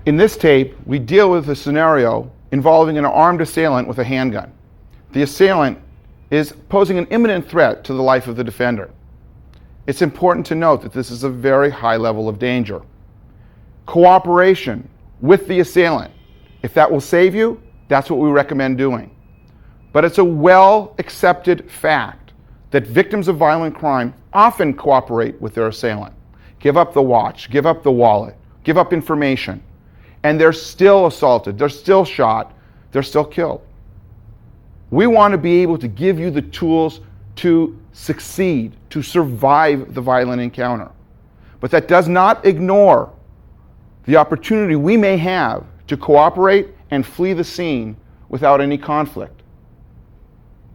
In this tape, we deal with a scenario involving an armed assailant with a handgun. The assailant is posing an imminent threat to the life of the defender. It's important to note that this is a very high level of danger. Cooperation with the assailant, if that will save you, that's what we recommend doing. But it's a well-accepted fact that victims of violent crime often cooperate with their assailant. Give up the watch, give up the wallet, give up information, and they're still assaulted, they're still shot, they're still killed. We want to be able to give you the tools to succeed, to survive the violent encounter. But that does not ignore the opportunity we may have to cooperate and flee the scene without any conflict.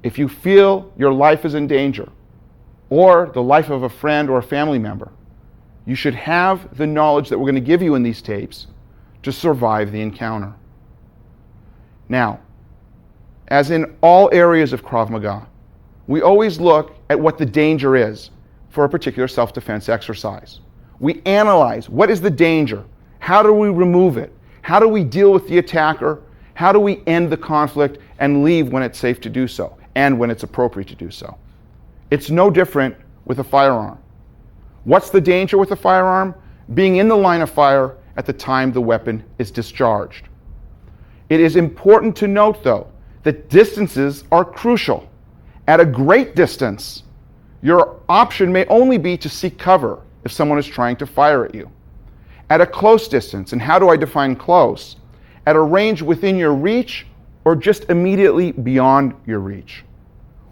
If you feel your life is in danger, or the life of a friend or a family member, you should have the knowledge that we're going to give you in these tapes to survive the encounter. Now, as in all areas of Krav Maga, we always look at what the danger is for a particular self-defense exercise. We analyze what is the danger, how do we remove it, how do we deal with the attacker, how do we end the conflict and leave when it's safe to do so and when it's appropriate to do so. It's no different with a firearm. What's the danger with a firearm? Being in the line of fire at the time the weapon is discharged. It is important to note, though, that distances are crucial. At a great distance, your option may only be to seek cover if someone is trying to fire at you. At a close distance, and how do I define close? At a range within your reach or just immediately beyond your reach.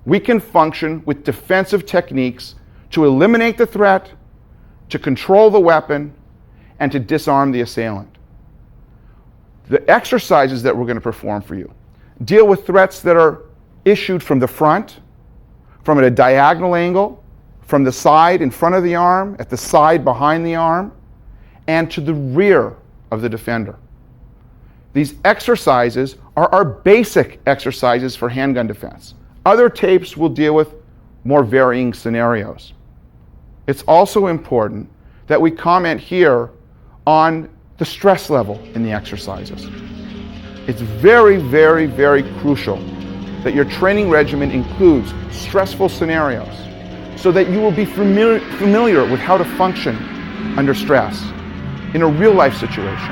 We can function with defensive techniques to eliminate the threat, to control the weapon, and to disarm the assailant. The exercises that we're going to perform for you deal with threats that are issued from the front, from a diagonal angle, from the side in front of the arm, at the side behind the arm, and to the rear of the defender. These exercises are our basic exercises for handgun defense. Other tapes will deal with more varying scenarios. It's also important that we comment here on the stress level in the exercises. It's very, very, very crucial that your training regimen includes stressful scenarios so that you will be familiar with how to function under stress in a real-life situation.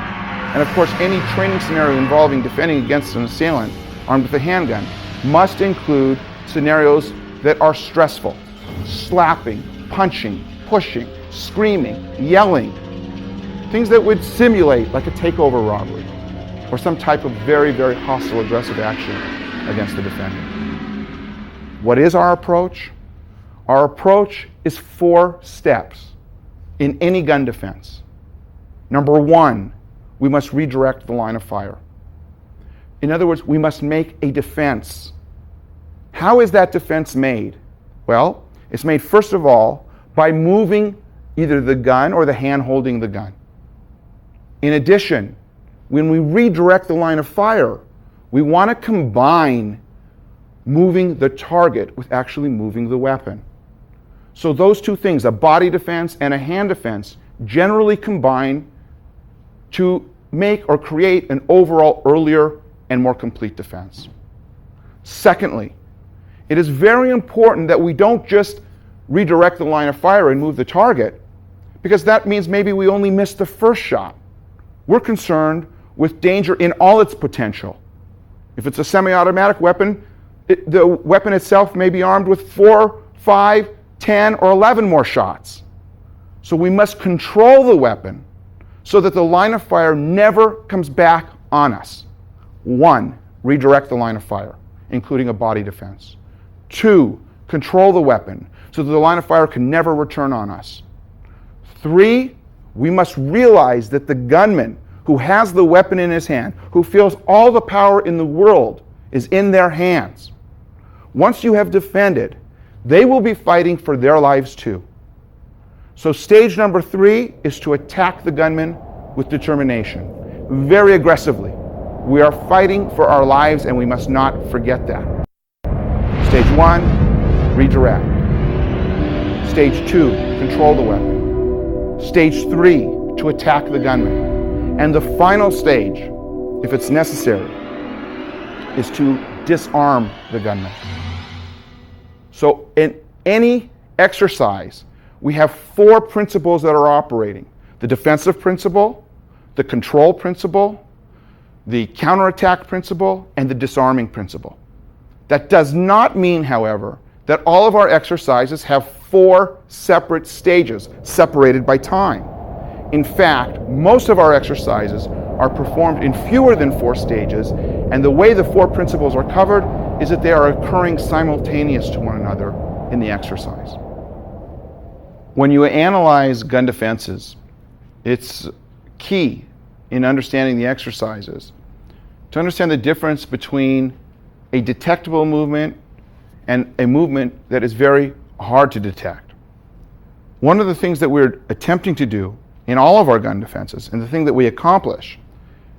And of course, any training scenario involving defending against an assailant armed with a handgun must include scenarios that are stressful. Slapping, punching, pushing, screaming, yelling. Things that would simulate like a takeover robbery or some type of very, very hostile, aggressive action against the defender. What is our approach? Our approach is 4 steps in any gun defense. Number 1, we must redirect the line of fire. In other words, we must make a defense. How is that defense made? Well, it's made first of all by moving either the gun or the hand holding the gun. In addition, when we redirect the line of fire, we want to combine moving the target with actually moving the weapon. So those two things, a body defense and a hand defense, generally combine to make or create an overall earlier and more complete defense. Secondly, it is very important that we don't just redirect the line of fire and move the target, because that means maybe we only missed the first shot. We're concerned with danger in all its potential. If it's a semi-automatic weapon, the weapon itself may be armed with 4, 5, 10, or 11 more shots. So we must control the weapon so that the line of fire never comes back on us. 1, redirect the line of fire, including a body defense. 2, control the weapon so that the line of fire can never return on us. 3, we must realize that the gunman who has the weapon in his hand, who feels all the power in the world is in their hands. Once you have defended, they will be fighting for their lives too. So stage number 3 is to attack the gunman with determination, very aggressively. We are fighting for our lives and we must not forget that. Stage 1, redirect. Stage 2, control the weapon. Stage 3, to attack the gunman. And the final stage, if it's necessary, is to disarm the gunman. So in any exercise, we have 4 principles that are operating: the defensive principle, the control principle, the counterattack principle, and the disarming principle. That does not mean, however, that all of our exercises have 4 separate stages, separated by time. In fact, most of our exercises are performed in fewer than 4 stages, and the way the 4 principles are covered is that they are occurring simultaneous to one another in the exercise. When you analyze gun defenses, it's key in understanding the exercises to understand the difference between a detectable movement and a movement that is very hard to detect. One of the things that we're attempting to do in all of our gun defenses, and the thing that we accomplish,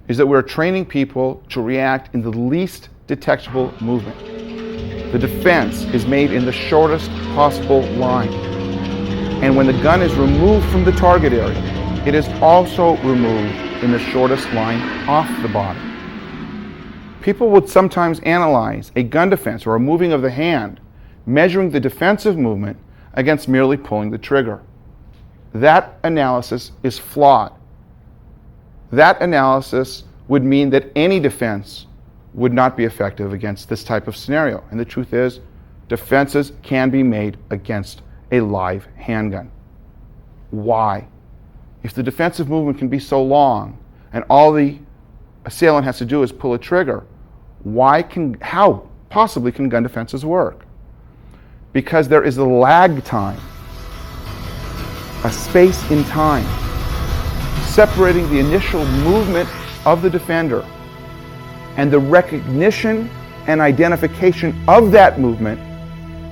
is that we're training people to react in the least detectable movement. The defense is made in the shortest possible line. And when the gun is removed from the target area, it is also removed in the shortest line off the body. People would sometimes analyze a gun defense or a moving of the hand, measuring the defensive movement against merely pulling the trigger. That analysis is flawed. That analysis would mean that any defense would not be effective against this type of scenario. And the truth is, defenses can be made against a live handgun. Why? If the defensive movement can be so long and all the assailant has to do is pull a trigger, how possibly can gun defenses work? Because there is a lag time, a space in time, separating the initial movement of the defender and the recognition and identification of that movement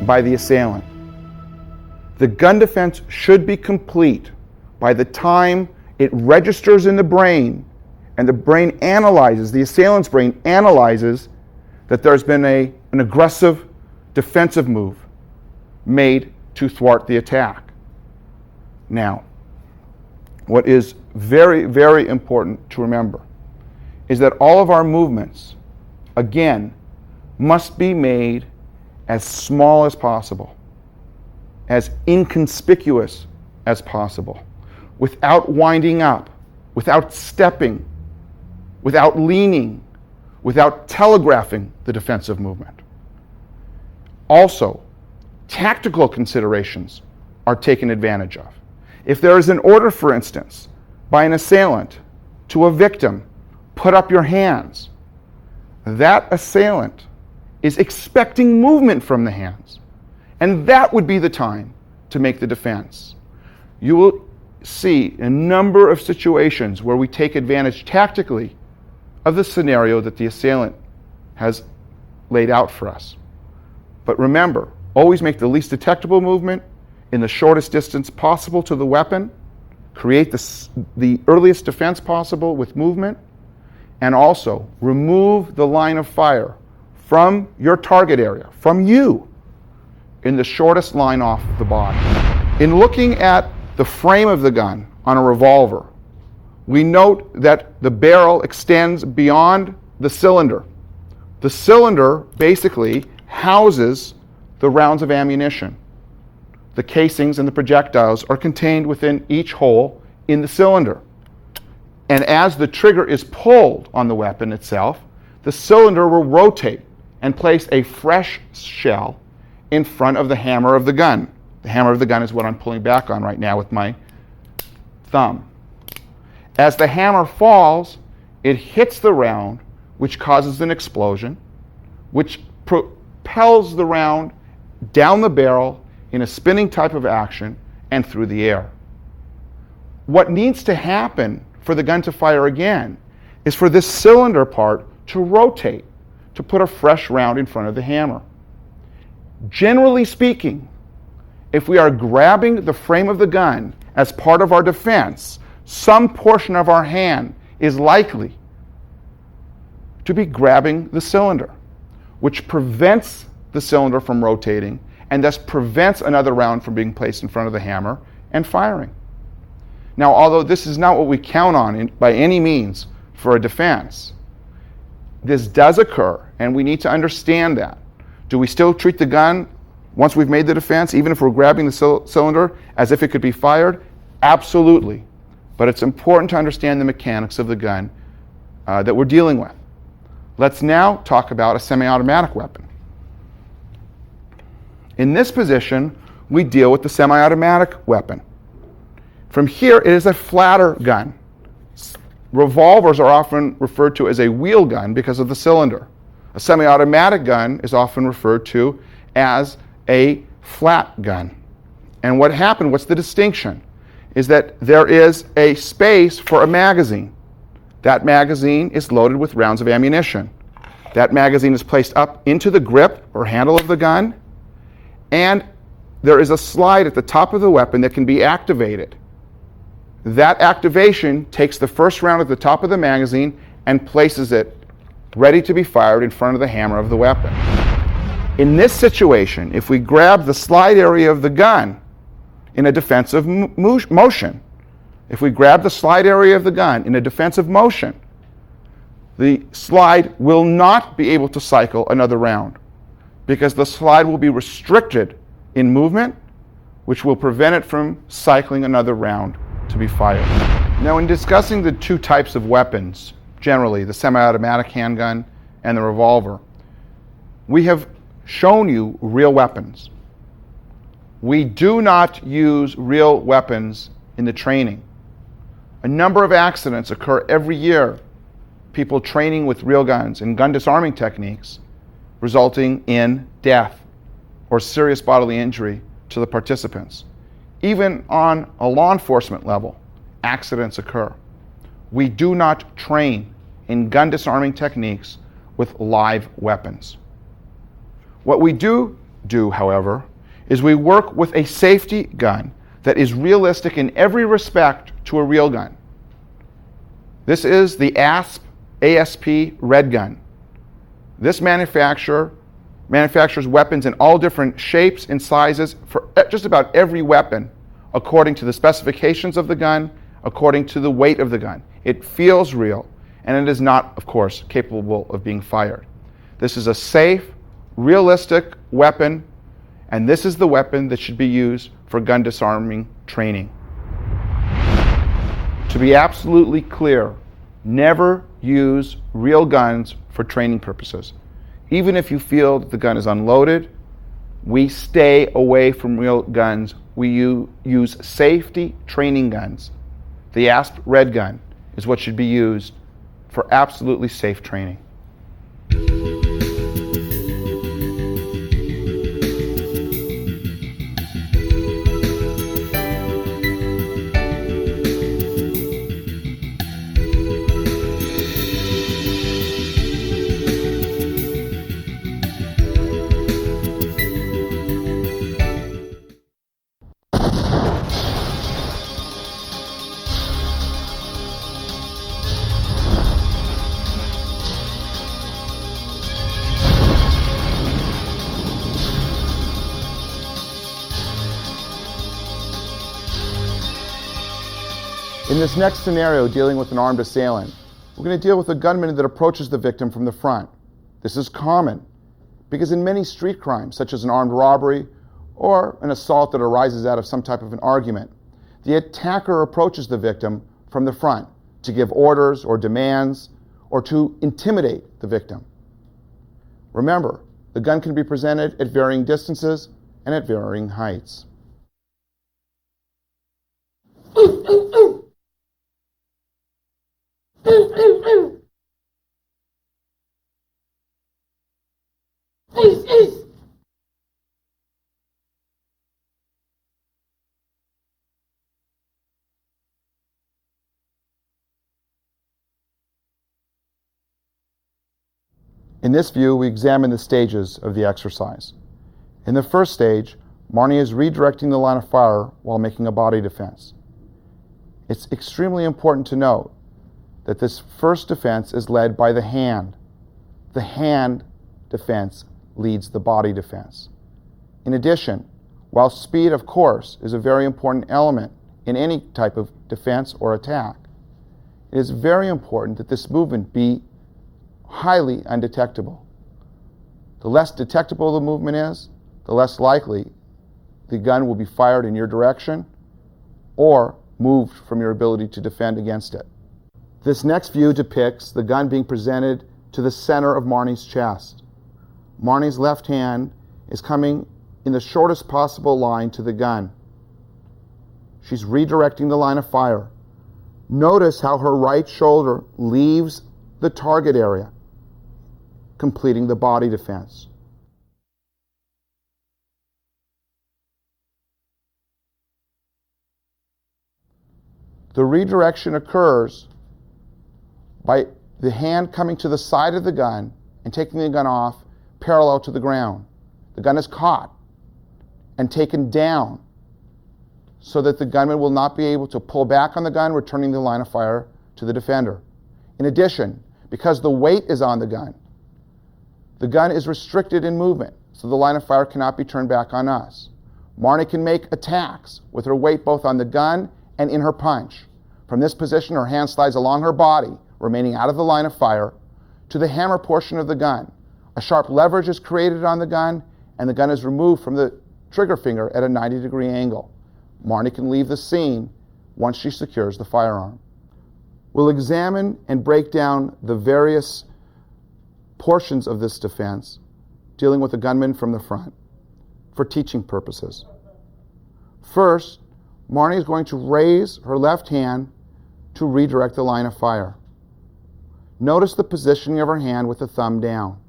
by the assailant. The gun defense should be complete by the time it registers in the brain and the brain analyzes, the assailant's brain analyzes that there's been an aggressive defensive move made to thwart the attack. Now, what is very, very important to remember is that all of our movements, again, must be made as small as possible, as inconspicuous as possible, without winding up, without stepping, without leaning, without telegraphing the defensive movement. Also, tactical considerations are taken advantage of. If there is an order, for instance, by an assailant to a victim, put up your hands, that assailant is expecting movement from the hands. And that would be the time to make the defense. You will see a number of situations where we take advantage tactically of the scenario that the assailant has laid out for us. But remember, always make the least detectable movement in the shortest distance possible to the weapon, create the earliest defense possible with movement, and also remove the line of fire from your target area, from you, in the shortest line off the body. In looking at the frame of the gun on a revolver, we note that the barrel extends beyond the cylinder. The cylinder basically houses the rounds of ammunition. The casings and the projectiles are contained within each hole in the cylinder. And as the trigger is pulled on the weapon itself, the cylinder will rotate and place a fresh shell in front of the hammer of the gun. The hammer of the gun is what I'm pulling back on right now with my thumb. As the hammer falls, it hits the round, which causes an explosion, which propels the round down the barrel in a spinning type of action and through the air. What needs to happen for the gun to fire again is for this cylinder part to rotate, to put a fresh round in front of the hammer. Generally speaking, if we are grabbing the frame of the gun as part of our defense, some portion of our hand is likely to be grabbing the cylinder, which prevents the cylinder from rotating and thus prevents another round from being placed in front of the hammer and firing. Now, although this is not what we count on by any means for a defense, this does occur, and we need to understand that. Do we still treat the gun, once we've made the defense, even if we're grabbing the cylinder, as if it could be fired? Absolutely. But it's important to understand the mechanics of the gun that we're dealing with. Let's now talk about a semi-automatic weapon. In this position, we deal with the semi-automatic weapon. From here, it is a flatter gun. Revolvers are often referred to as a wheel gun because of the cylinder. A semi-automatic gun is often referred to as a flat gun. And what's the distinction? Is that there is a space for a magazine. That magazine is loaded with rounds of ammunition. That magazine is placed up into the grip or handle of the gun, and there is a slide at the top of the weapon that can be activated. That activation takes the first round at the top of the magazine and places it ready to be fired in front of the hammer of the weapon. In this situation, if we grab the slide area of the gun in a defensive motion, if we grab the slide area of the gun in a defensive motion, the slide will not be able to cycle another round because the slide will be restricted in movement, which will prevent it from cycling another round to be fired. Now, in discussing the two types of weapons, generally the semi-automatic handgun and the revolver, we have shown you real weapons. We do not use real weapons in the training. A number of accidents occur every year, people training with real guns and gun disarming techniques, resulting in death or serious bodily injury to the participants. Even on a law enforcement level, accidents occur. We do not train in gun disarming techniques with live weapons. What we do, however, is we work with a safety gun that is realistic in every respect to a real gun. This is the ASP Red Gun. This manufacturers weapons in all different shapes and sizes for just about every weapon, according to the specifications of the gun, according to the weight of the gun. It feels real, and it is not, of course, capable of being fired. This is a safe, realistic weapon, and this is the weapon that should be used for gun disarming training. To be absolutely clear, never use real guns for training purposes. Even if you feel that the gun is unloaded, we stay away from real guns. We use safety training guns. The ASP Red Gun is what should be used for absolutely safe training. In this next scenario, dealing with an armed assailant, we're going to deal with a gunman that approaches the victim from the front. This is common because in many street crimes, such as an armed robbery or an assault that arises out of some type of an argument, the attacker approaches the victim from the front to give orders or demands or to intimidate the victim. Remember, the gun can be presented at varying distances and at varying heights. In this view, we examine the stages of the exercise. In the first stage, Marnie is redirecting the line of fire while making a body defense. It's extremely important to note that this first defense is led by the hand. The hand defense leads the body defense. In addition, while speed, of course, is a very important element in any type of defense or attack. It is very important that this movement be highly undetectable. The less detectable the movement is, the less likely the gun will be fired in your direction or moved from your ability to defend against it. This next view depicts the gun being presented to the center of Marnie's chest. Marnie's left hand is coming in the shortest possible line to the gun. She's redirecting the line of fire. Notice how her right shoulder leaves the target area, completing the body defense. The redirection occurs by the hand coming to the side of the gun and taking the gun off parallel to the ground. The gun is caught and taken down so that the gunman will not be able to pull back on the gun, returning the line of fire to the defender. In addition, because the weight is on the gun is restricted in movement, so the line of fire cannot be turned back on us. Marnie can make attacks with her weight both on the gun and in her punch. From this position, her hand slides along her body, remaining out of the line of fire, to the hammer portion of the gun. A sharp leverage is created on the gun, and the gun is removed from the trigger finger at a 90-degree angle. Marnie can leave the scene once she secures the firearm. We'll examine and break down the various portions of this defense, dealing with the gunman from the front, for teaching purposes. First, Marnie is going to raise her left hand to redirect the line of fire. Notice the positioning of her hand with the thumb down.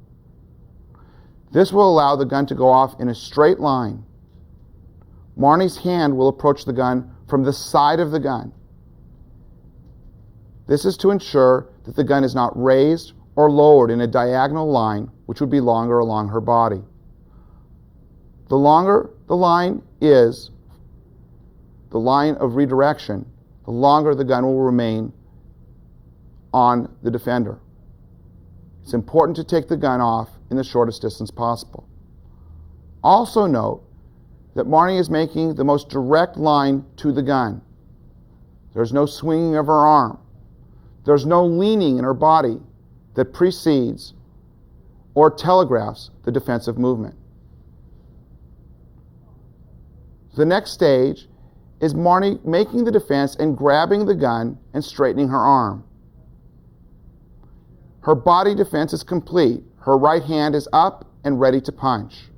This will allow the gun to go off in a straight line. Marnie's hand will approach the gun from the side of the gun. This is to ensure that the gun is not raised or lowered in a diagonal line, which would be longer along her body. The longer the line is, the line of redirection, the longer the gun will remain on the defender. It's important to take the gun off in the shortest distance possible. Also note that Marnie is making the most direct line to the gun. There's no swinging of her arm. There's no leaning in her body that precedes or telegraphs the defensive movement. The next stage is Marnie making the defense and grabbing the gun and straightening her arm. Her body defense is complete. Her right hand is up and ready to punch.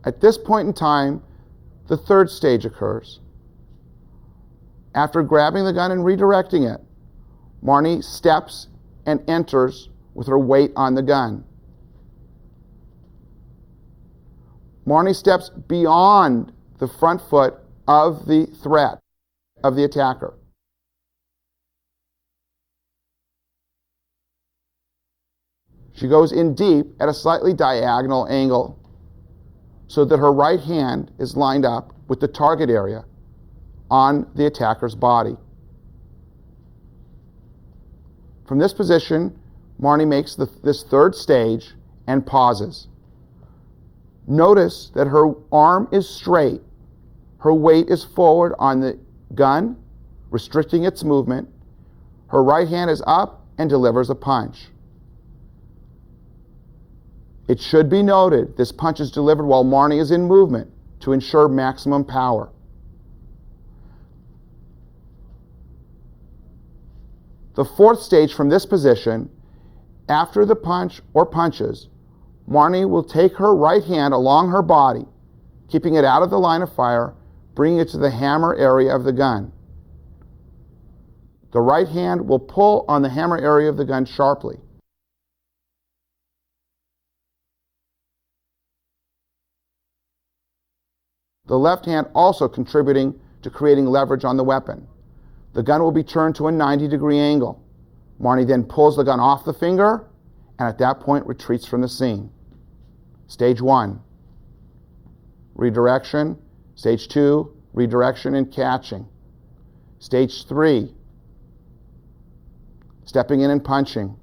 At this point in time, the third stage occurs. After grabbing the gun and redirecting it, Marnie steps and enters with her weight on the gun. Marnie steps beyond the front foot of the threat of the attacker. She goes in deep at a slightly diagonal angle so that her right hand is lined up with the target area on the attacker's body. From this position, Marnie makes this third stage and pauses. Notice that her arm is straight. Her weight is forward on the gun, restricting its movement. Her right hand is up and delivers a punch. It should be noted this punch is delivered while Marnie is in movement to ensure maximum power. The fourth stage from this position, after the punch or punches, Marnie will take her right hand along her body, keeping it out of the line of fire, bringing it to the hammer area of the gun. The right hand will pull on the hammer area of the gun sharply. The left hand also contributing to creating leverage on the weapon. The gun will be turned to a 90-degree angle. Marnie then pulls the gun off the finger and at that point retreats from the scene. Stage 1, redirection. Stage 2, redirection and catching. Stage 3, stepping in and punching.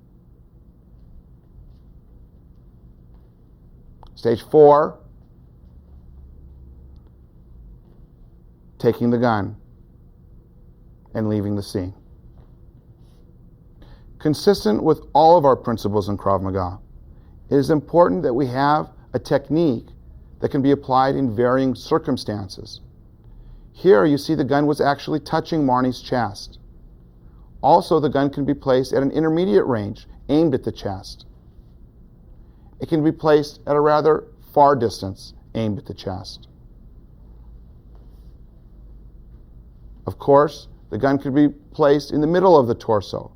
Stage 4, taking the gun and leaving the scene. Consistent with all of our principles in Krav Maga, it is important that we have a technique that can be applied in varying circumstances. Here you see the gun was actually touching Marnie's chest. Also, the gun can be placed at an intermediate range aimed at the chest. It can be placed at a rather far distance aimed at the chest. Of course, the gun could be placed in the middle of the torso,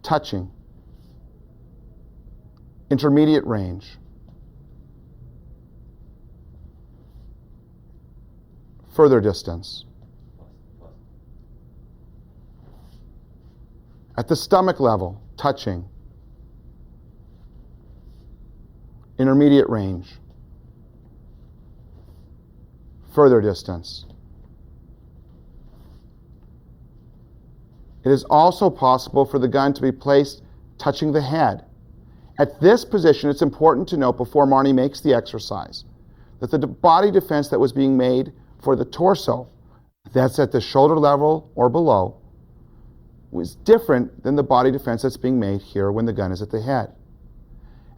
touching, intermediate range, further distance, at the stomach level, touching, intermediate range, further distance. It is also possible for the gun to be placed touching the head. At this position, it's important to note before Marnie makes the exercise that the body defense that was being made for the torso, that's at the shoulder level or below, was different than the body defense that's being made here when the gun is at the head.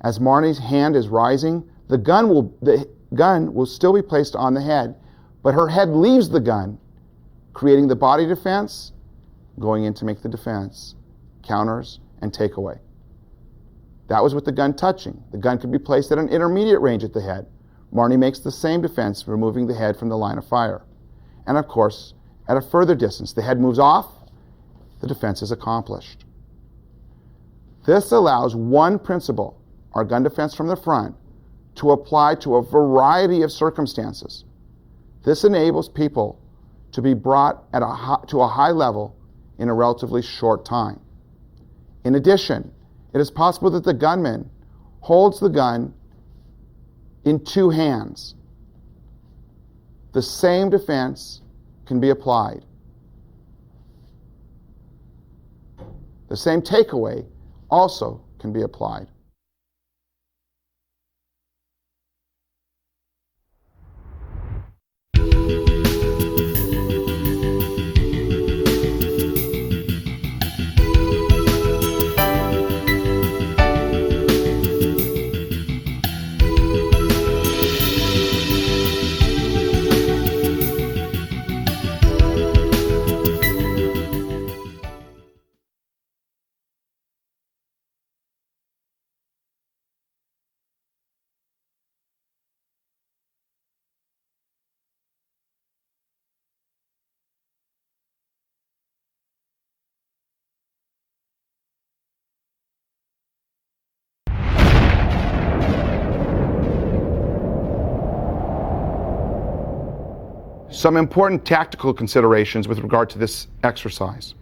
As Marnie's hand is rising, the gun will still be placed on the head, but her head leaves the gun, creating the body defense, going in to make the defense, counters, and takeaway. That was with the gun touching. The gun could be placed at an intermediate range at the head. Marnie makes the same defense, removing the head from the line of fire. And of course, at a further distance, the head moves off, the defense is accomplished. This allows one principle, our gun defense from the front, to apply to a variety of circumstances. This enables people to be brought to a high level in a relatively short time. In addition, it is possible that the gunman holds the gun in two hands. The same defense can be applied. The same takeaway also can be applied. Some important tactical considerations with regard to this exercise.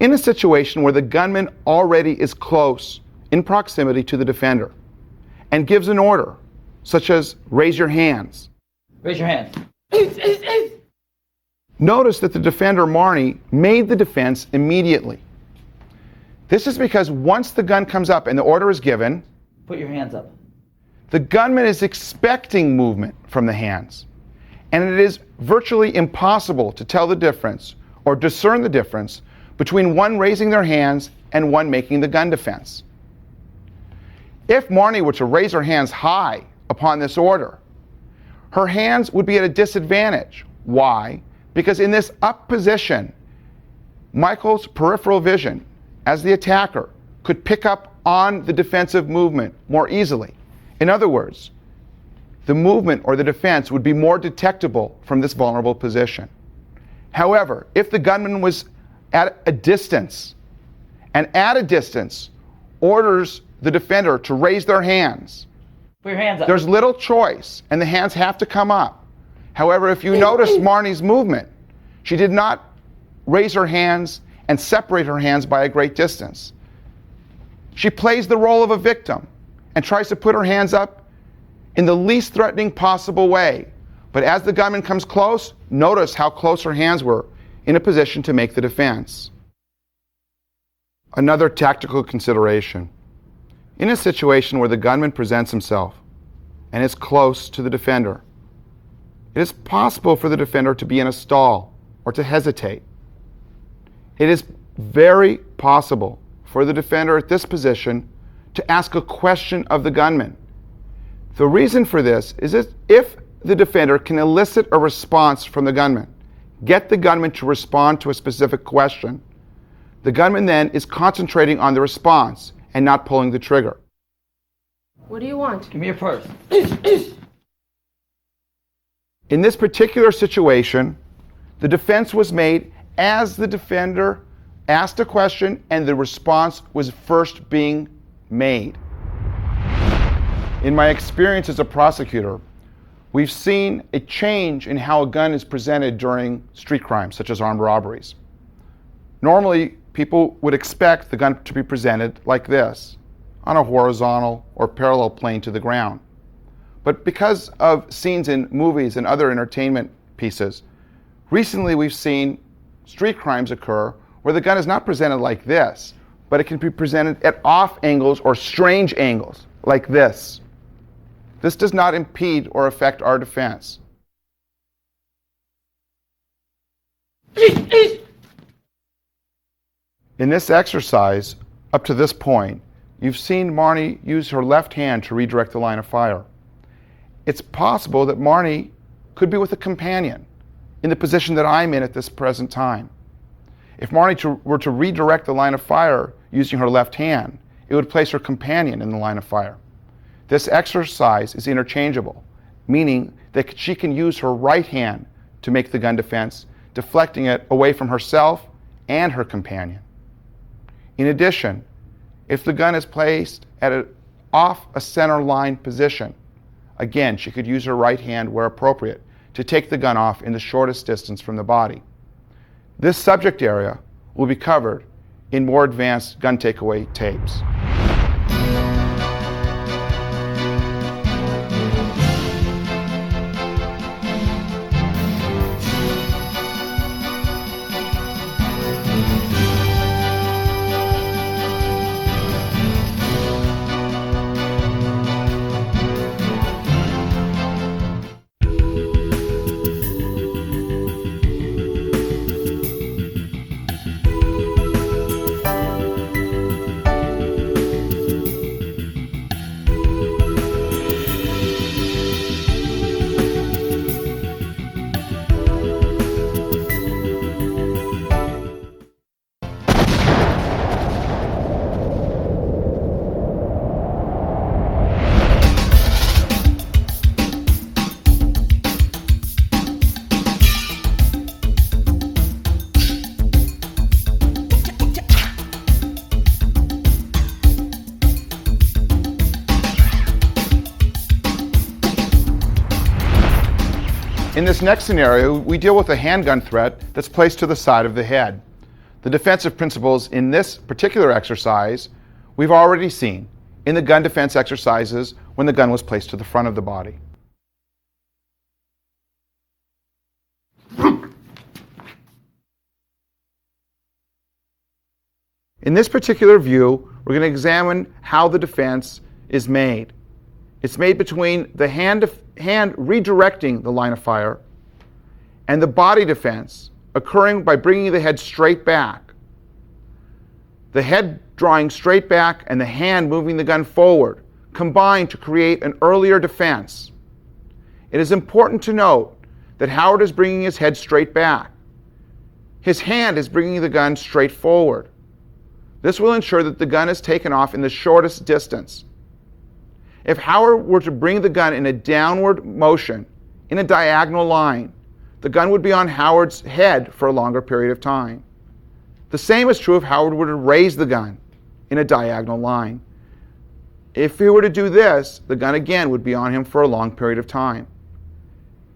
In a situation where the gunman already is close in proximity to the defender and gives an order, such as raise your hands. Raise your hands. Notice that the defender, Marnie, made the defense immediately. This is because once the gun comes up and the order is given, put your hands up. The gunman is expecting movement from the hands. And it is virtually impossible to tell the difference or discern the difference between one raising their hands and one making the gun defense. If Marnie were to raise her hands high upon this order, her hands would be at a disadvantage. Why? Because in this up position, Michael's peripheral vision, as the attacker, could pick up on the defensive movement more easily. In other words, the movement or the defense would be more detectable from this vulnerable position. However, if the gunman was at a distance, and at a distance orders the defender to raise their hands, put your hands up. There's little choice, and the hands have to come up. However, if you notice Marnie's movement, she did not raise her hands and separate her hands by a great distance. She plays the role of a victim and tries to put her hands up in the least threatening possible way. But as the gunman comes close, notice how close her hands were in a position to make the defense. Another tactical consideration. In a situation where the gunman presents himself and is close to the defender, It is possible for the defender to be in a stall or to hesitate. It is very possible for the defender at this position to ask a question of the gunman. The reason for this is that if the defender can elicit a response from the gunman, get the gunman to respond to a specific question, the gunman then is concentrating on the response and not pulling the trigger. What do you want? Give me your purse. In this particular situation, the defense was made as the defender asked a question and the response was first being made. In my experience as a prosecutor, we've seen a change in how a gun is presented during street crimes, such as armed robberies. Normally, people would expect the gun to be presented like this, on a horizontal or parallel plane to the ground. But because of scenes in movies and other entertainment pieces, recently we've seen street crimes occur where the gun is not presented like this, but it can be presented at off angles or strange angles, like this. This does not impede or affect our defense. In this exercise, up to this point, you've seen Marnie use her left hand to redirect the line of fire. It's possible that Marnie could be with a companion in the position that I'm in at this present time. If Marnie were to redirect the line of fire using her left hand, it would place her companion in the line of fire. This exercise is interchangeable, meaning that she can use her right hand to make the gun defense, deflecting it away from herself and her companion. In addition, if the gun is placed off a center line position, again, she could use her right hand where appropriate to take the gun off in the shortest distance from the body. This subject area will be covered in more advanced gun takeaway tapes. In this next scenario, we deal with a handgun threat that's placed to the side of the head. The defensive principles in this particular exercise we've already seen in the gun defense exercises when the gun was placed to the front of the body. In this particular view, we're going to examine how the defense is made. It's made between the hand redirecting the line of fire and the body defense occurring by bringing the head straight back. The head drawing straight back and the hand moving the gun forward combine to create an earlier defense. It is important to note that Howard is bringing his head straight back. His hand is bringing the gun straight forward. This will ensure that the gun is taken off in the shortest distance. If Howard were to bring the gun in a downward motion, in a diagonal line, the gun would be on Howard's head for a longer period of time. The same is true if Howard were to raise the gun in a diagonal line. If he were to do this, the gun again would be on him for a long period of time.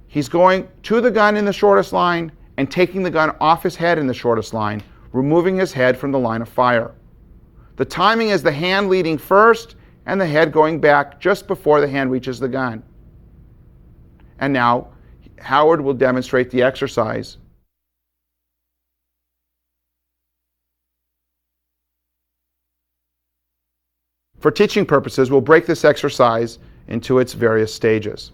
He's going to the gun in the shortest line and taking the gun off his head in the shortest line, removing his head from the line of fire. The timing is the hand leading first and the head going back just before the hand reaches the gun. And now, Howard will demonstrate the exercise. For teaching purposes, we'll break this exercise into its various stages.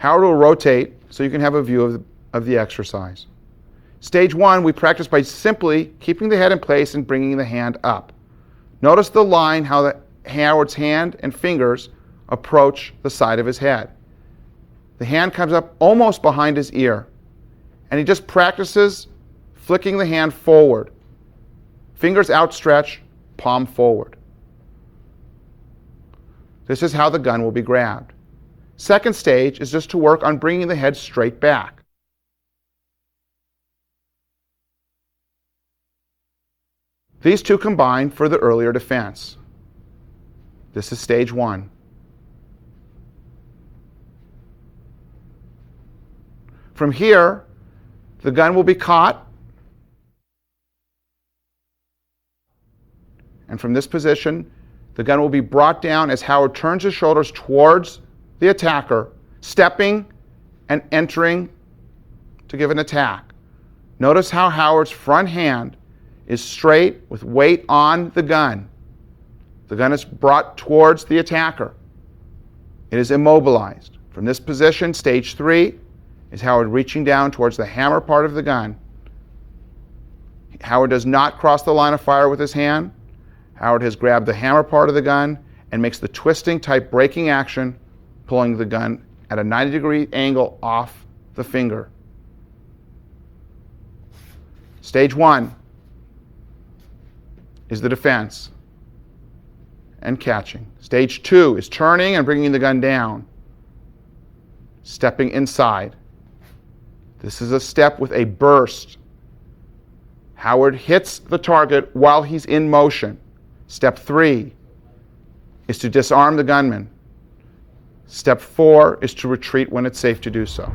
Howard will rotate so you can have a view of the exercise. Stage 1, we practice by simply keeping the head in place and bringing the hand up. Notice the line how Howard's hand and fingers approach the side of his head. The hand comes up almost behind his ear, and he just practices flicking the hand forward. Fingers outstretched, palm forward. This is how the gun will be grabbed. Second stage is just to work on bringing the head straight back. These two combine for the earlier defense. This is stage 1. From here, the gun will be caught, and from this position, the gun will be brought down as Howard turns his shoulders towards the attacker, stepping and entering to give an attack. Notice how Howard's front hand is straight with weight on the gun. The gun is brought towards the attacker. It is immobilized. From this position, stage 3 is Howard reaching down towards the hammer part of the gun. Howard does not cross the line of fire with his hand. Howard has grabbed the hammer part of the gun and makes the twisting type braking action, pulling the gun at a 90-degree angle off the finger. Stage 1 is the defense and catching. Stage 2 is turning and bringing the gun down, stepping inside. This is a step with a burst. Howard hits the target while he's in motion. Step 3 is to disarm the gunman. Step 4 is to retreat when it's safe to do so.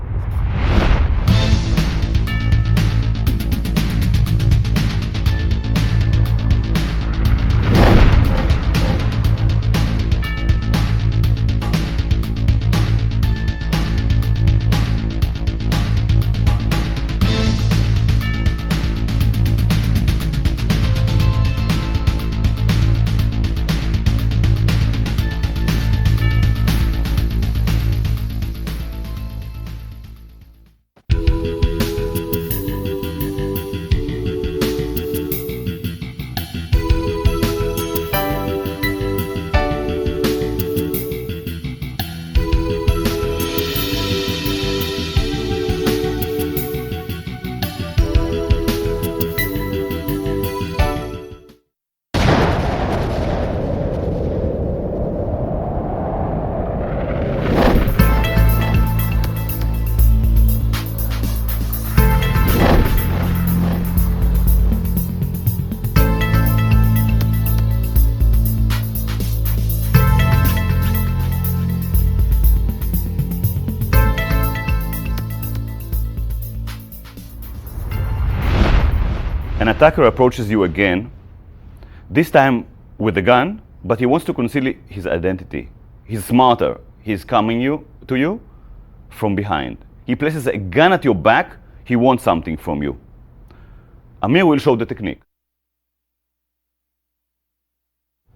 An attacker approaches you again, this time with a gun, but he wants to conceal his identity. He's smarter. He's coming to you from behind. He places a gun at your back. He wants something from you. Amir will show the technique.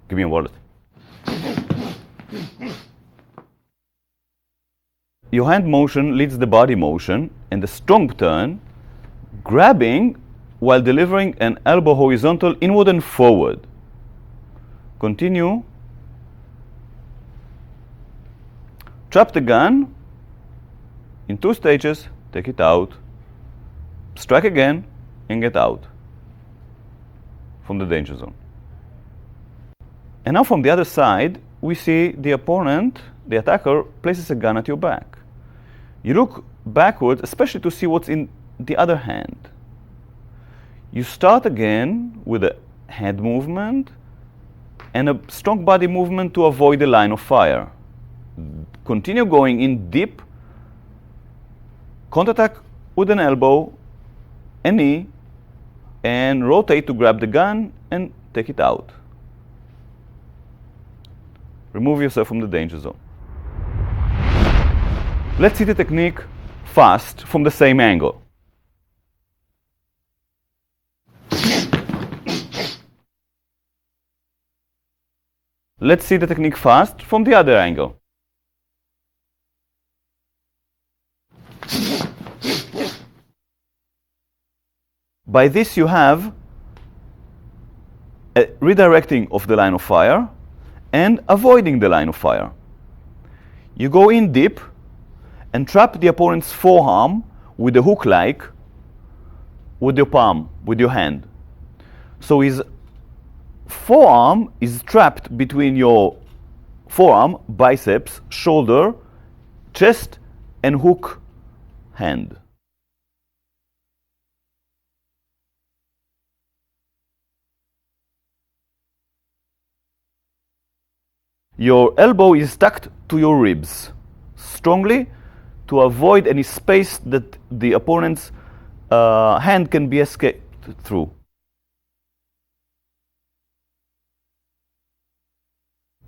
Give me a wallet. Your hand motion leads the body motion and the strong turn, grabbing while delivering an elbow horizontal inward and forward. Continue. Trap the gun in 2 stages, take it out, strike again, and get out from the danger zone. And now from the other side, we see the opponent, the attacker, places a gun at your back. You look backwards, especially to see what's in the other hand. You start again with a head movement and a strong body movement to avoid the line of fire. Continue going in deep, counterattack with an elbow, a knee, and rotate to grab the gun and take it out. Remove yourself from the danger zone. Let's see the technique fast from the same angle. Let's see the technique fast from the other angle. By this you have a redirecting of the line of fire and avoiding the line of fire. You go in deep and trap the opponent's forearm with a hook-like with your palm, with your hand. So his forearm is trapped between your forearm, biceps, shoulder, chest, and hook hand. Your elbow is tucked to your ribs strongly to avoid any space that the opponent's hand can be escaped through.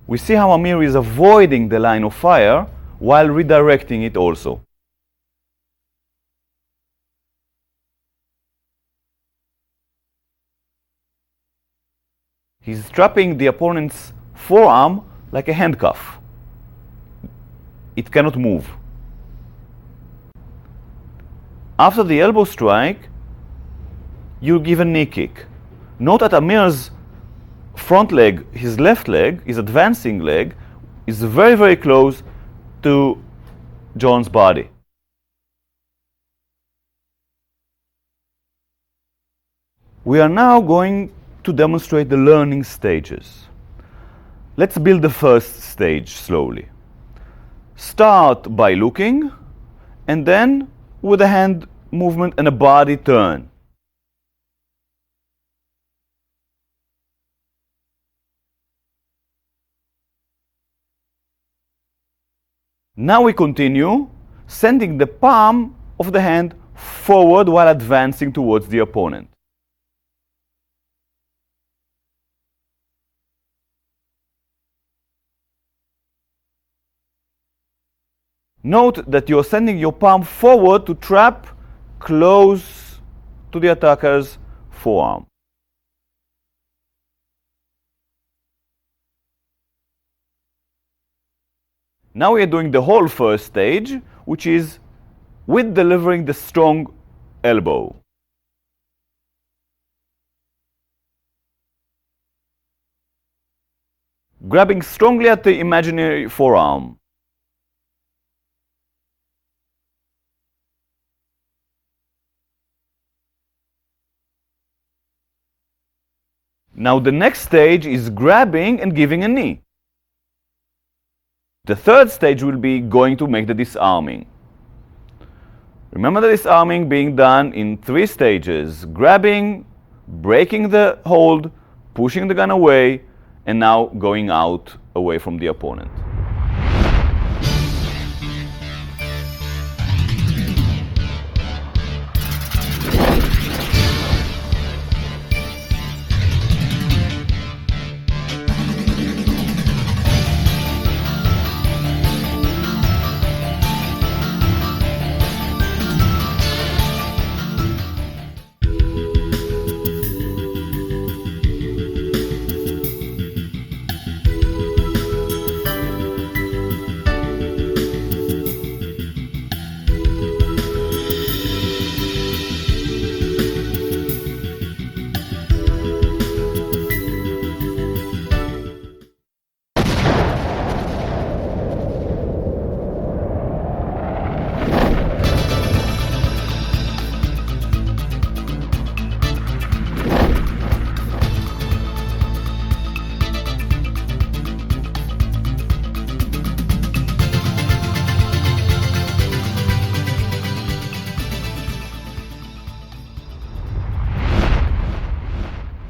We see how Amir is avoiding the line of fire while redirecting it also. He's trapping the opponent's forearm like a handcuff. It cannot move. After the elbow strike, you give a knee kick. Note that Amir's front leg, his left leg, his advancing leg, is very, very close to John's body. We are now going to demonstrate the learning stages. Let's build the first stage slowly. Start by looking, and then with a hand movement and a body turn. Now we continue, sending the palm of the hand forward while advancing towards the opponent. Note that you're sending your palm forward to trap close to the attacker's forearm. Now we are doing the whole first stage, which is with delivering the strong elbow. Grabbing strongly at the imaginary forearm. Now the next stage is grabbing and giving a knee. The third stage will be going to make the disarming. Remember the disarming being done in 3 stages: grabbing, breaking the hold, pushing the gun away, and now going out away from the opponent.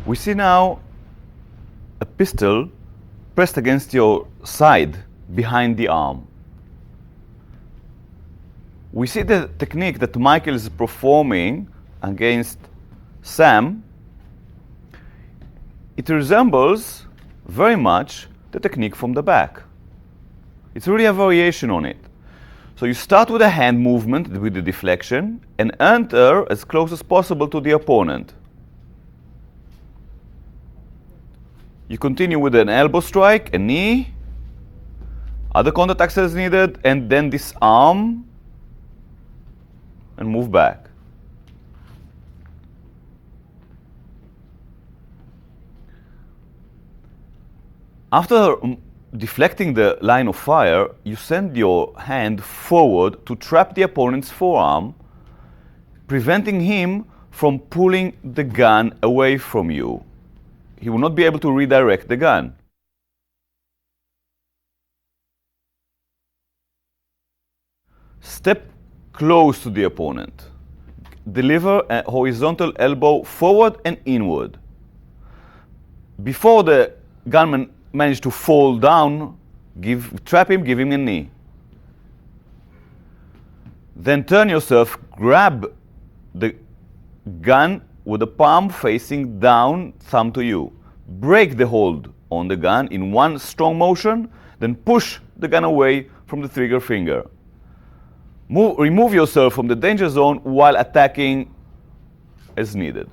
We see now a pistol pressed against your side behind the arm. We see the technique that Michael is performing against Sam. It resembles very much the technique from the back. It's really a variation on it. So you start with a hand movement with the deflection and enter as close as possible to the opponent. You continue with an elbow strike, a knee, other contact access needed, and then disarm and move back. After deflecting the line of fire, you send your hand forward to trap the opponent's forearm, preventing him from pulling the gun away from you. He will not be able to redirect the gun. Step close to the opponent. Deliver a horizontal elbow forward and inward. Before the gunman manages to fall down, trap him, give him a knee. Then turn yourself, grab the gun with the palm facing down, thumb to you. Break the hold on the gun in one strong motion, then push the gun away from the trigger finger. Remove yourself from the danger zone while attacking as needed.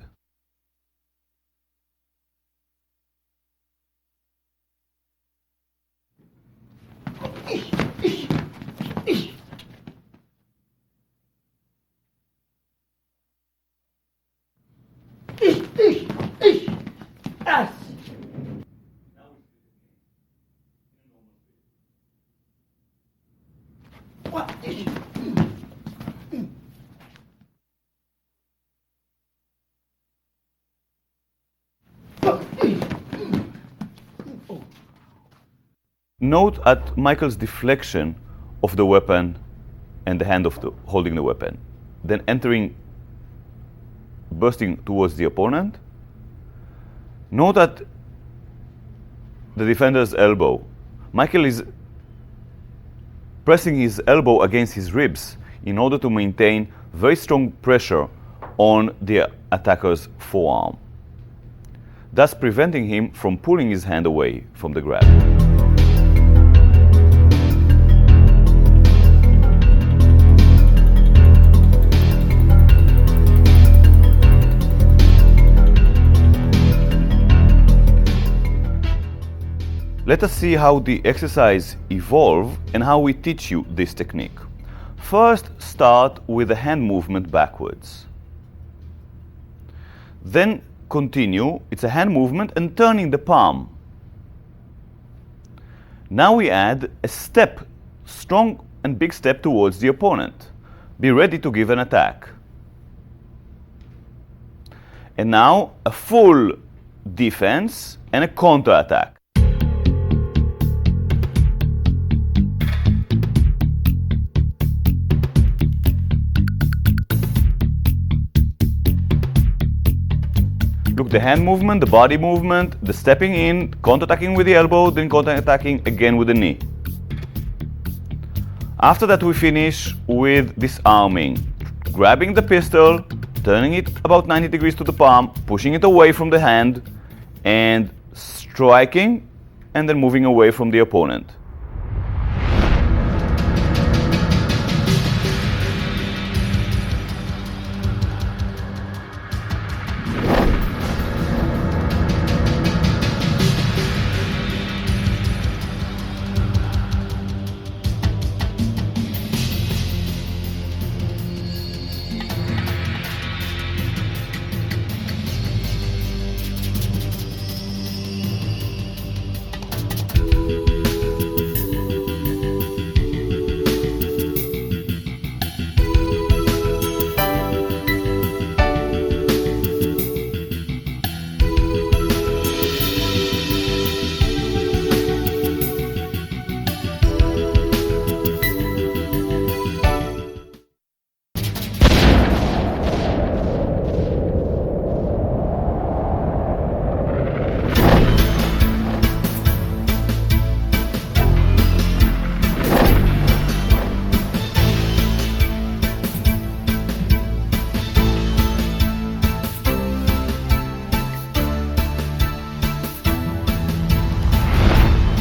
Note at Michael's deflection of the weapon and the hand of holding the weapon, then bursting towards the opponent. Note at the defender's elbow. Michael is pressing his elbow against his ribs in order to maintain very strong pressure on the attacker's forearm, thus preventing him from pulling his hand away from the grab. Let us see how the exercise evolves and how we teach you this technique. First, start with the hand movement backwards. Then continue, it's a hand movement and turning the palm. Now we add a step, strong and big step towards the opponent. Be ready to give an attack. And now a full defense and a counter attack. Look, the hand movement, the body movement, the stepping in, counter-attacking with the elbow, then counter-attacking again with the knee. After that, we finish with disarming. Grabbing the pistol, turning it about 90 degrees to the palm, pushing it away from the hand, and striking, and then moving away from the opponent.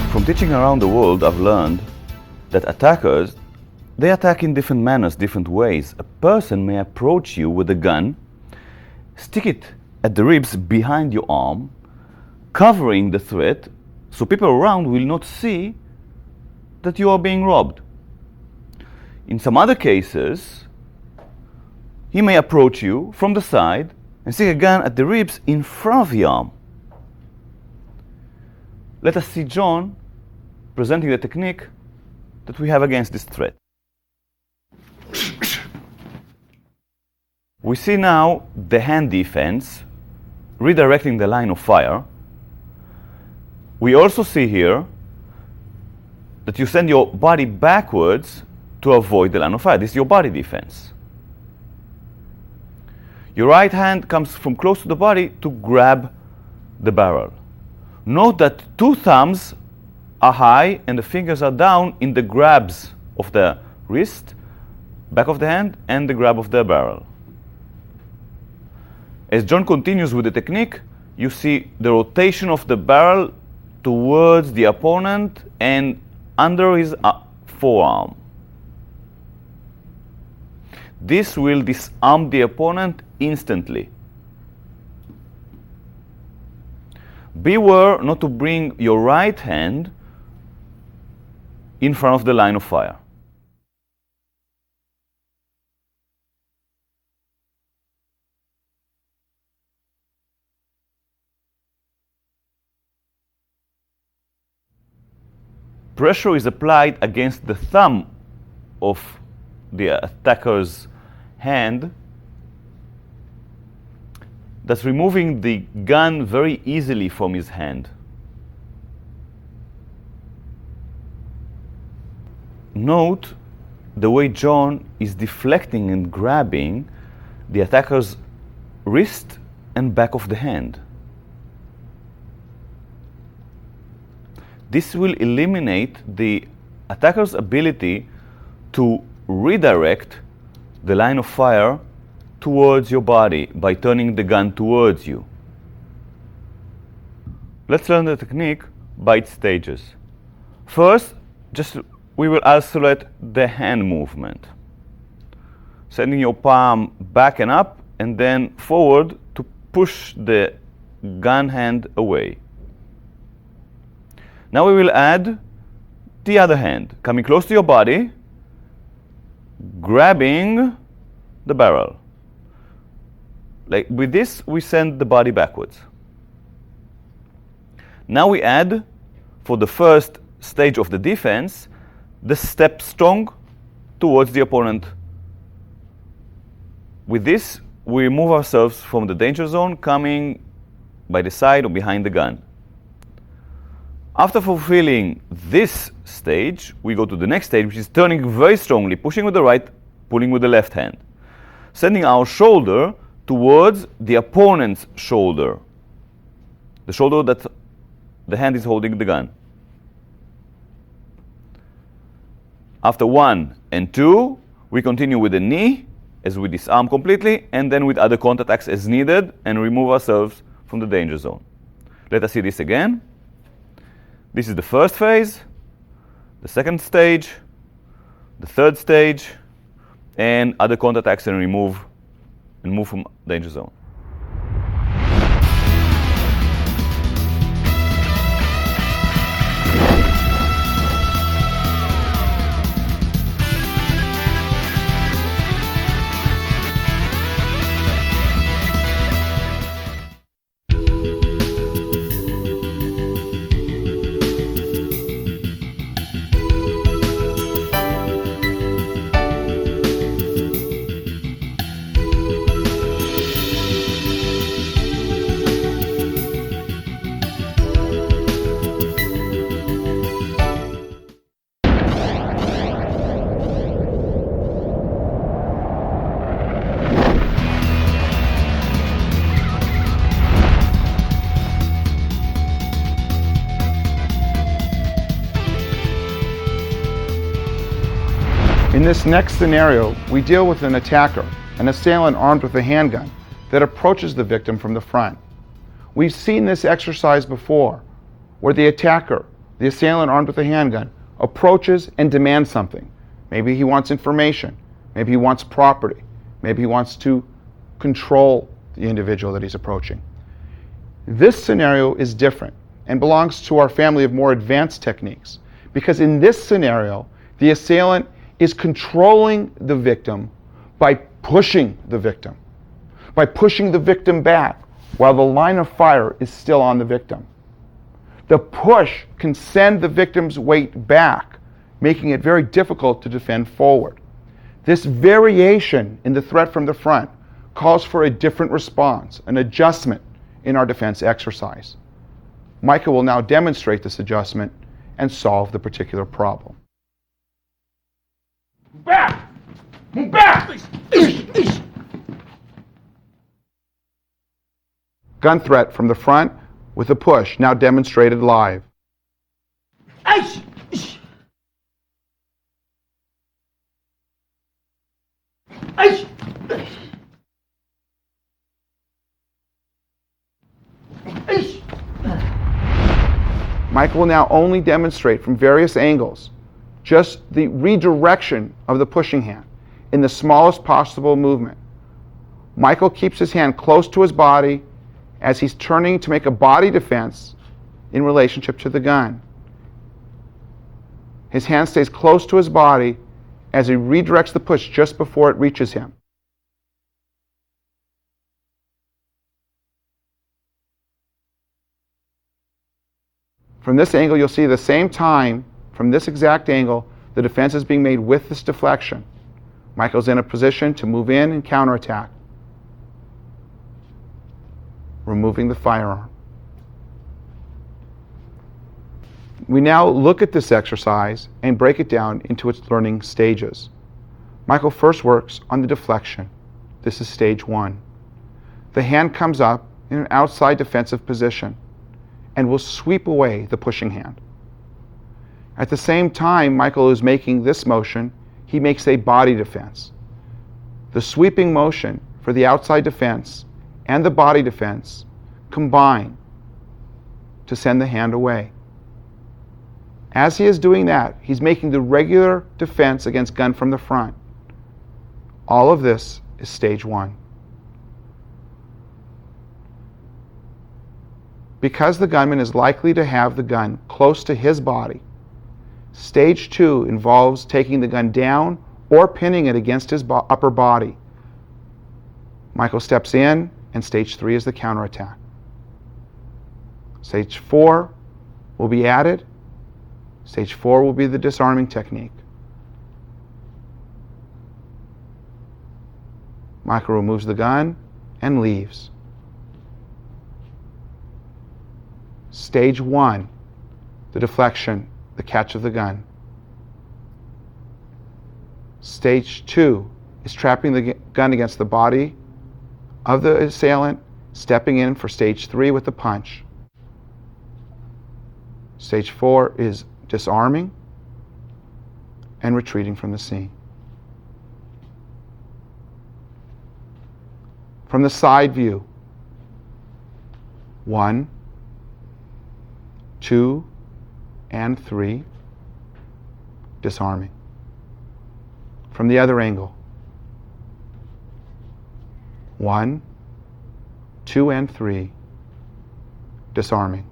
From teaching around the world, I've learned that attackers, they attack in different manners, different ways. A person may approach you with a gun, stick it at the ribs behind your arm, covering the threat so people around will not see that you are being robbed. In some other cases, he may approach you from the side and stick a gun at the ribs in front of the arm. let us see John presenting the technique that we have against this threat. We see now the hand defense redirecting the line of fire. We also see here that you send your body backwards to avoid the line of fire. This is your body defense. Your right hand comes from close to the body to grab the barrel. Note that two thumbs are high and the fingers are down in the grabs of the wrist, back of the hand, and the grab of the barrel. As John continues with the technique, you see the rotation of the barrel towards the opponent and under his forearm. This will disarm the opponent instantly. Beware not to bring your right hand in front of the line of fire. Pressure is applied against the thumb of the attacker's hand, thus removing the gun very easily from his hand. Note the way John is deflecting and grabbing the attacker's wrist and back of the hand. This will eliminate the attacker's ability to redirect the line of fire towards your body by turning the gun towards you. Let's learn the technique by its stages. First, we will isolate the hand movement, sending your palm back and up and then forward to push the gun hand away. Now we will add the other hand, coming close to your body, grabbing the barrel. Like with this, we send the body backwards. Now we add, for the first stage of the defense, the step strong towards the opponent. With this, we remove ourselves from the danger zone, coming by the side or behind the gun. After fulfilling this stage, we go to the next stage, which is turning very strongly, pushing with the right, pulling with the left hand, sending our shoulder towards the opponent's shoulder, the shoulder that the hand is holding the gun. After 1 and 2, we continue with the knee as we disarm completely, and then with other counterattacks as needed, and remove ourselves from the danger zone. Let us see this again. This is the first phase, the second stage, the third stage, and other counterattacks and move from danger zone. In this next scenario, we deal with an attacker, an assailant armed with a handgun, that approaches the victim from the front. We've seen this exercise before, where the attacker, the assailant armed with a handgun, approaches and demands something. Maybe he wants information, maybe he wants property, maybe he wants to control the individual that he's approaching. This scenario is different and belongs to our family of more advanced techniques, because in this scenario, the assailant is controlling the victim by pushing the victim back while the line of fire is still on the victim. The push can send the victim's weight back, making it very difficult to defend forward. This variation in the threat from the front calls for a different response, an adjustment in our defense exercise. Micah will now demonstrate this adjustment and solve the particular problem. Back! Back! Gun threat from the front with a push, now demonstrated live. Michael will now only demonstrate from various angles just the redirection of the pushing hand in the smallest possible movement. Michael keeps his hand close to his body as he's turning to make a body defense in relationship to the gun. His hand stays close to his body as he redirects the push just before it reaches him. From this angle, you'll see the same time, from this exact angle, the defense is being made with this deflection. Michael's in a position to move in and counterattack, removing the firearm. We now look at this exercise and break it down into its learning stages. Michael first works on the deflection. This is stage 1. The hand comes up in an outside defensive position and will sweep away the pushing hand. At the same time Michael is making this motion, he makes a body defense. The sweeping motion for the outside defense and the body defense combine to send the hand away. As he is doing that, he's making the regular defense against gun from the front. All of this is stage 1. Because the gunman is likely to have the gun close to his body, stage 2 involves taking the gun down or pinning it against his upper body. Michael steps in, and stage 3 is the counterattack. Stage 4 will be added. Stage 4 will be the disarming technique. Michael removes the gun and leaves. Stage 1, the deflection, the catch of the gun. Stage 2 is trapping the gun against the body of the assailant, stepping in for stage 3 with the punch. Stage 4 is disarming and retreating from the scene. From the side view, 1, 2, and 3, disarming. From the other angle, 1, 2, and 3, disarming.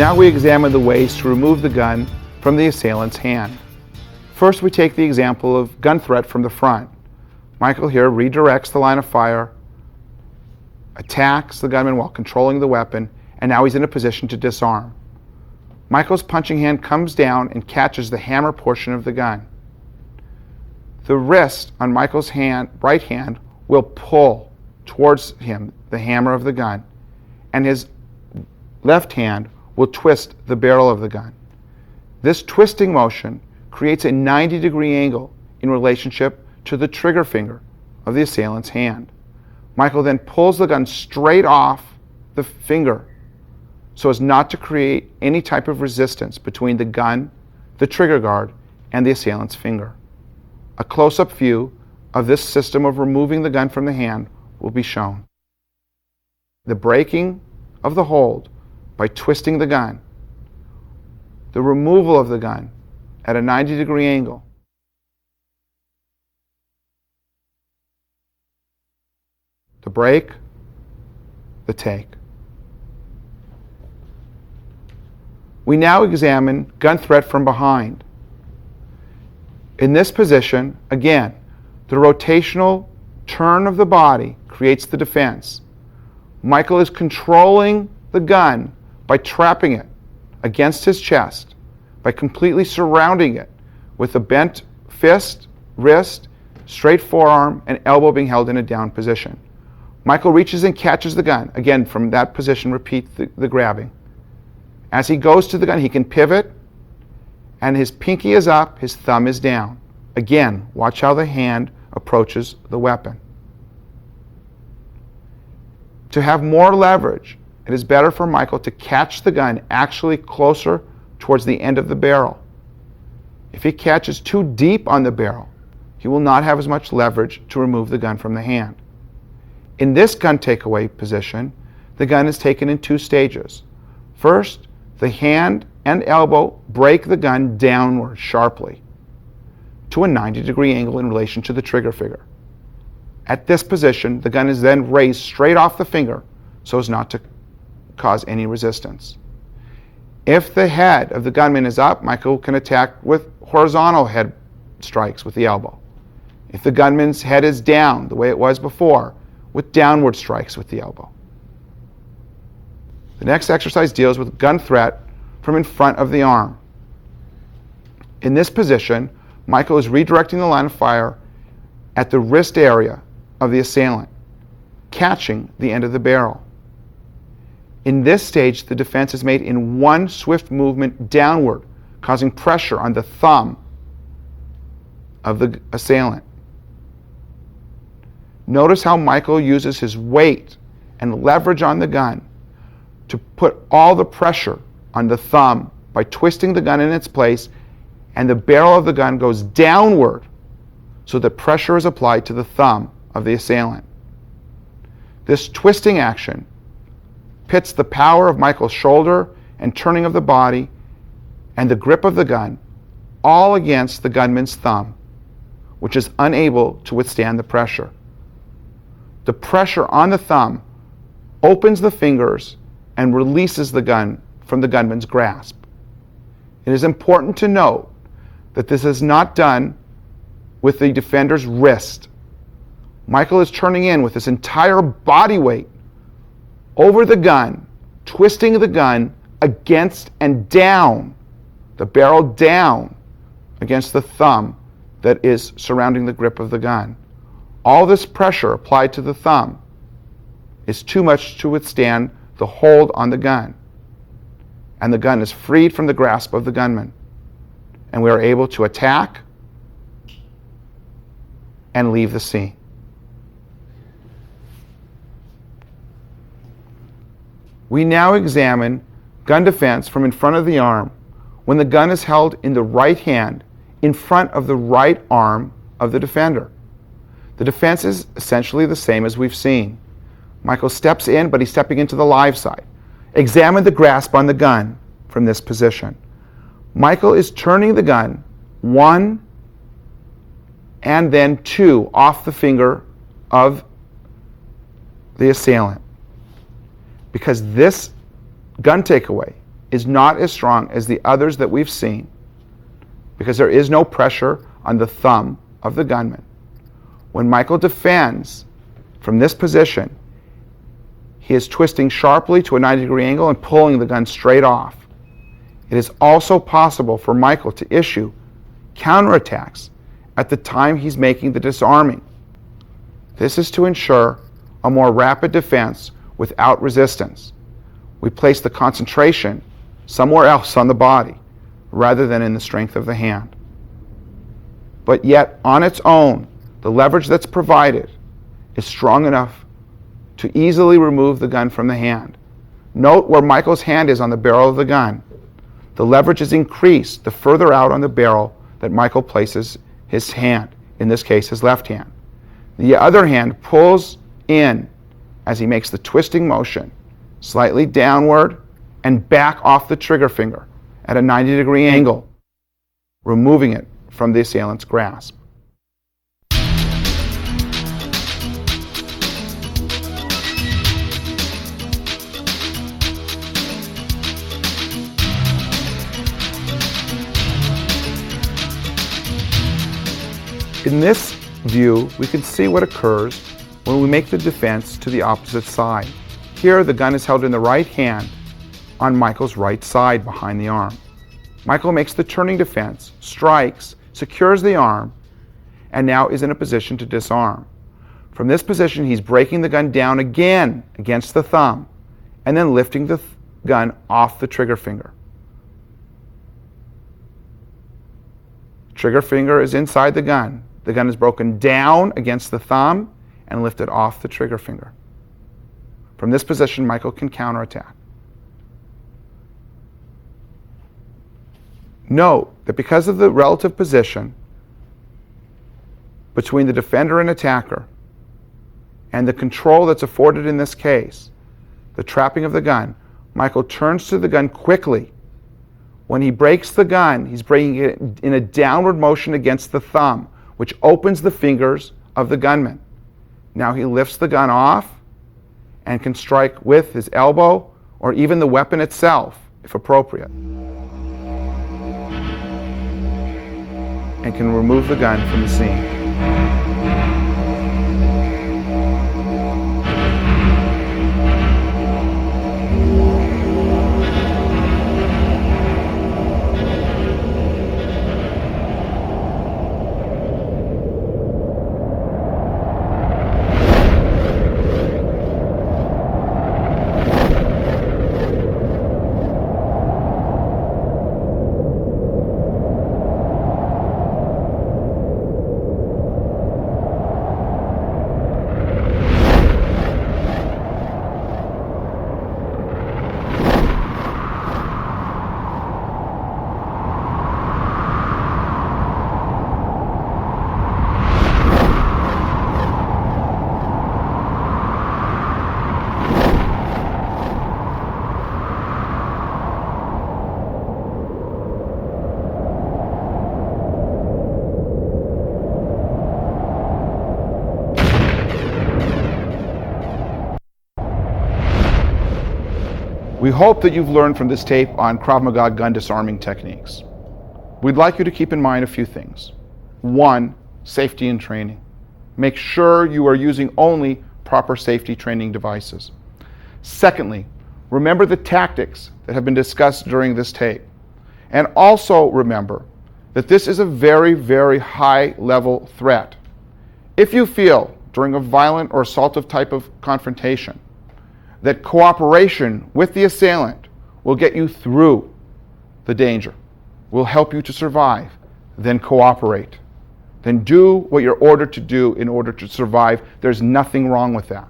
Now we examine the ways to remove the gun from the assailant's hand. First, we take the example of gun threat from the front. Michael here redirects the line of fire, attacks the gunman while controlling the weapon, and now he's in a position to disarm. Michael's punching hand comes down and catches the hammer portion of the gun. The wrist on Michael's right hand will pull towards him the hammer of the gun, and his left hand will twist the barrel of the gun. This twisting motion creates a 90-degree angle in relationship to the trigger finger of the assailant's hand. Michael then pulls the gun straight off the finger so as not to create any type of resistance between the gun, the trigger guard, and the assailant's finger. A close-up view of this system of removing the gun from the hand will be shown. The breaking of the hold by twisting the gun, the removal of the gun at a 90-degree angle, the break, the take. We now examine gun threat from behind. In this position, again, the rotational turn of the body creates the defense. Michael is controlling the gun by trapping it against his chest, by completely surrounding it with a bent fist, wrist, straight forearm, and elbow being held in a down position. Michael reaches and catches the gun. Again, from that position, repeat the grabbing. As he goes to the gun, he can pivot, and his pinky is up, his thumb is down. Again, watch how the hand approaches the weapon. To have more leverage, it is better for Michael to catch the gun actually closer towards the end of the barrel. If he catches too deep on the barrel, he will not have as much leverage to remove the gun from the hand. In this gun takeaway position, the gun is taken in two stages. First, the hand and elbow break the gun downward sharply to a 90-degree angle in relation to the trigger finger. At this position, the gun is then raised straight off the finger so as not to cause any resistance. If the head of the gunman is up, Michael can attack with horizontal head strikes with the elbow. If the gunman's head is down, the way it was before, with downward strikes with the elbow. The next exercise deals with gun threat from in front of the arm. In this position, Michael is redirecting the line of fire at the wrist area of the assailant, catching the end of the barrel. In this stage, the defense is made in one swift movement downward, causing pressure on the thumb of the assailant. Notice how Michael uses his weight and leverage on the gun to put all the pressure on the thumb by twisting the gun in its place, and the barrel of the gun goes downward so that pressure is applied to the thumb of the assailant. This twisting action pits the power of Michael's shoulder and turning of the body and the grip of the gun all against the gunman's thumb, which is unable to withstand the pressure. The pressure on the thumb opens the fingers and releases the gun from the gunman's grasp. It is important to note that this is not done with the defender's wrist. Michael is turning in with his entire body weight over the gun, twisting the gun against and down, the barrel down against the thumb that is surrounding the grip of the gun. All this pressure applied to the thumb is too much to withstand the hold on the gun, and the gun is freed from the grasp of the gunman, and we are able to attack and leave the scene. We now examine gun defense from in front of the arm when the gun is held in the right hand in front of the right arm of the defender. The defense is essentially the same as we've seen. Michael steps in, but he's stepping into the live side. Examine the grasp on the gun from this position. Michael is turning the gun one and then two off the finger of the assailant. Because this gun takeaway is not as strong as the others that we've seen, because there is no pressure on the thumb of the gunman. When Michael defends from this position, he is twisting sharply to a 90-degree angle and pulling the gun straight off. It is also possible for Michael to issue counterattacks at the time he's making the disarming. This is to ensure a more rapid defense without resistance. We place the concentration somewhere else on the body rather than in the strength of the hand. But yet, on its own, the leverage that's provided is strong enough to easily remove the gun from the hand. Note where Michael's hand is on the barrel of the gun. The leverage is increased the further out on the barrel that Michael places his hand, in this case his left hand. The other hand pulls in as he makes the twisting motion, slightly downward and back off the trigger finger at a 90-degree angle, removing it from the assailant's grasp. In this view, we can see what occurs when we make the defense to the opposite side. Here, the gun is held in the right hand on Michael's right side behind the arm. Michael makes the turning defense, strikes, secures the arm, and now is in a position to disarm. From this position, he's breaking the gun down again against the thumb and then lifting the gun off the trigger finger. Trigger finger is inside the gun. The gun is broken down against the thumb and lifted off the trigger finger. From this position, Michael can counterattack. Note that because of the relative position between the defender and attacker and the control that's afforded in this case, the trapping of the gun, Michael turns to the gun quickly. When he breaks the gun, he's breaking it in a downward motion against the thumb, which opens the fingers of the gunman. Now he lifts the gun off and can strike with his elbow or even the weapon itself, if appropriate, and can remove the gun from the scene. We hope that you've learned from this tape on Krav Maga gun disarming techniques. We'd like you to keep in mind a few things. 1, safety and training. Make sure you are using only proper safety training devices. Secondly, remember the tactics that have been discussed during this tape. And also remember that this is a very, very high-level threat. If you feel during a violent or assaultive type of confrontation that cooperation with the assailant will get you through the danger, will help you to survive, then cooperate. Then do what you're ordered to do in order to survive. There's nothing wrong with that.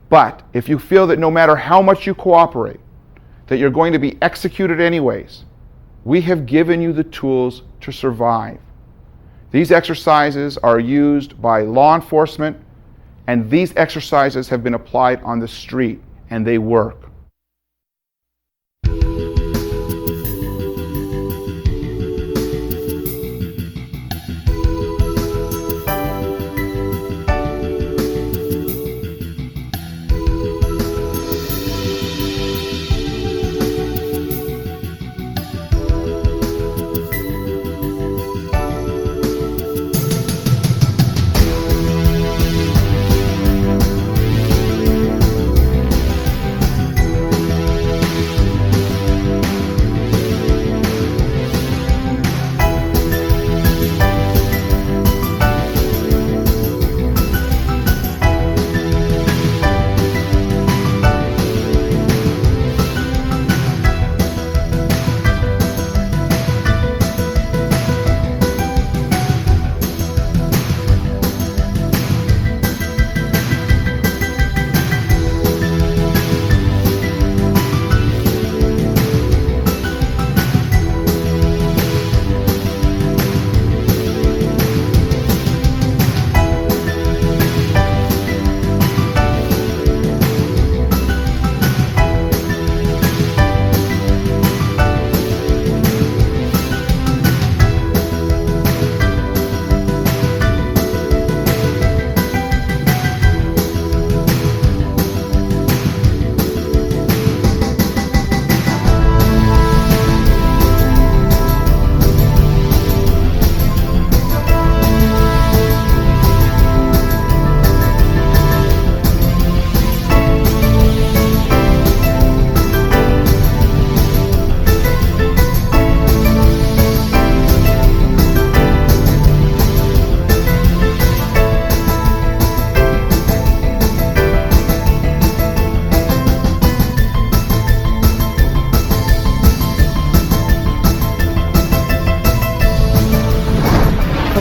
But if you feel that no matter how much you cooperate, that you're going to be executed anyways, we have given you the tools to survive. These exercises are used by law enforcement, and these exercises have been applied on the street, and they work.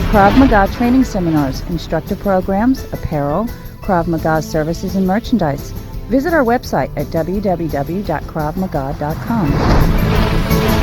Krav Maga training seminars, instructor programs, apparel, Krav Maga services and merchandise. Visit our website at www.kravmaga.com.